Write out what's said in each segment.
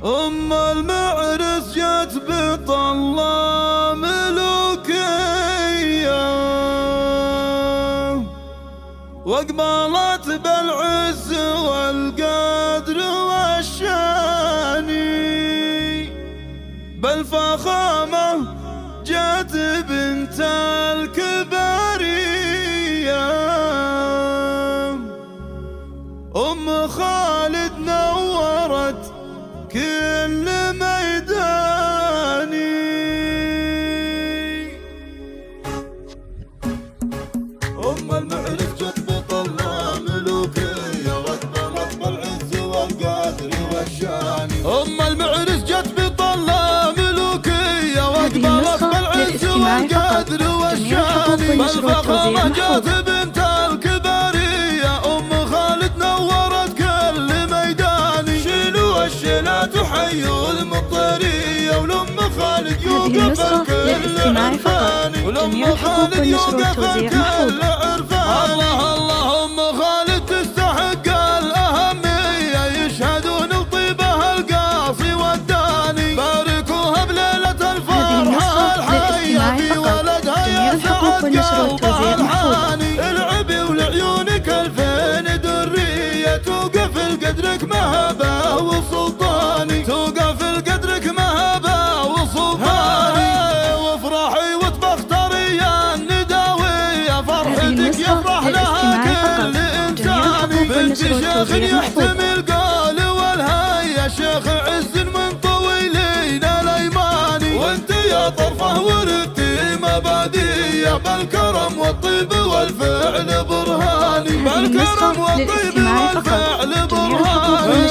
أم المعرس جت بطلة ملوكية واقبلت بالعز والقدر والشان، بالفخامة جت بنت الكبارية أم خالد نورت كل ميداني. أم المعرس جت بطلة ملوكية واقبلت بالعز والقدر والشان، أم المعرس جت بطلة ملوكية واقبلت بالعز والقدر والشان، بالفخامة جت بنت الكبارية أم خالد نورت كل ميداني. شيلوا الشيلات وحيوا المطرية ولأم خالد يوقف الكل عرفاني، ولأم خالد يوقف الكل عرفاني. الله الله أم خالد تستحق الأهمية، يشهدون لطيبها القاصي والداني، باركوها بليلة الفرحة الحية في ولدها يا سعد قلبها الحاني. العبي ولعيونك الفين درية، توقف لقدرك مهبة وسلطاني، توقف لقدرك مهبة وسلطاني. وافرحي وتبختري يا النداوية، فرحتك يفرح لها كل إنساني. بنت شيخ يحتمل قال والهيا، شيخ عز من طويلين الأيماني، وانت يا طرفه ورثتي مبادئ بالكرم والطيب والفعل برهاني، بالكرم والطيب والفعل برهاني.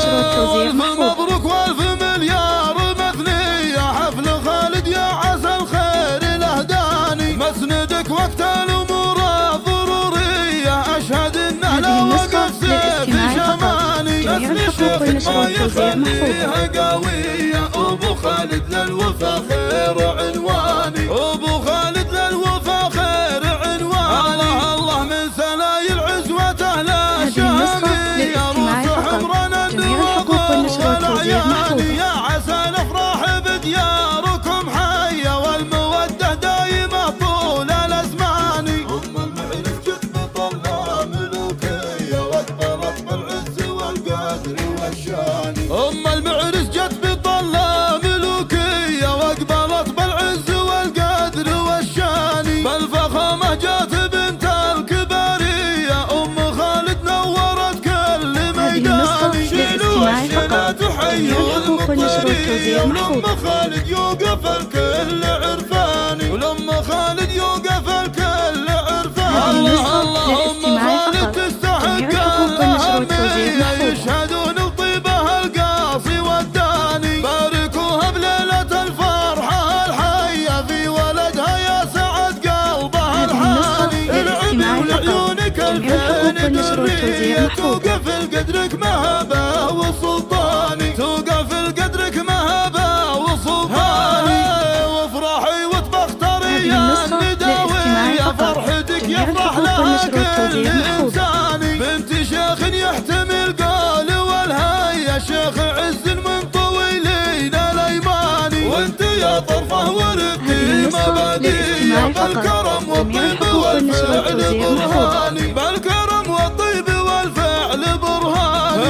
ألف مبروك والف مليار مثنية، حفل خالد يا عسى الخير الأهداني، مسندك وقت الأمور الضرورية، أشهد إنه لا وقف سيف شماني. نسل الشيخ ما يخليها قوية، أبو خالد للوفا خير عنواني، أبو خالد للوفا خير عنواني. الله الله من سلايل عزوة أهل الشامية، روس حمران النواظر والأعياني، يا عسى الأفراح بدياركم حية والمودة دايمة طول الأزمان. أم المعرس جت بطلة ملوكية واقبلت بالعز والقدر والشان، أم المعرس جت بطلة ملوكية واقبلت بالعز والقدر والشان، بالفخامة جت بنت الكبارية أم خالد نورت كل ميداني. شيلوا الشيلات وحيوا المطرية ولأم خالد يوقف الكل عرفاني، ولأم خالد يوقف الكل عرفاني. الله الله أم خالد تستحق الأهمية، يشهدون لطيبها القاصي والداني، باركوها بليلة الفرحة الحية في ولدها يا سعد قلبها الحاني. العبي ولعيونك الفين درية، توقف لقدرك مهبة وسلطاني، توقف لقدرك مهبة وسلطاني. وافرحي وتبختري يا النداوية، فرحتك يفرح لها كل إنساني. بنت شيخ يحتمل قال والهيا، شيخ عز من طويلين الأيماني، وانت يا طرفه ورثتي مبادئ بالكرم والطيب والفعل برهاني، بالكرم والطيب والفعل برهاني.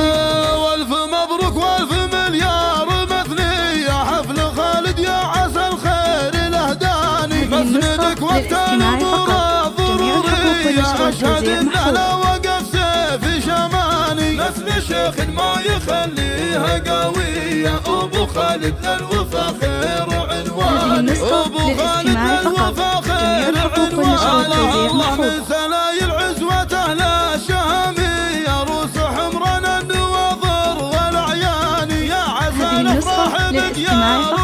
والف مبروك والف مليار مثنية، حفل خالد يا عسى الخير الأهداني، مسندك وقت الأمور الضرورية، أشهد إنه لا وقف سيف شماني. نسل شيخ ما يخليها قوية، أبو خالد للوفا خير عنواني، أبو خالد للوفا خير عنواني. الله من سلايل عزوة أهل الشامية، روس حمران النواظر والأعياني، يا عسى الأفراح بديار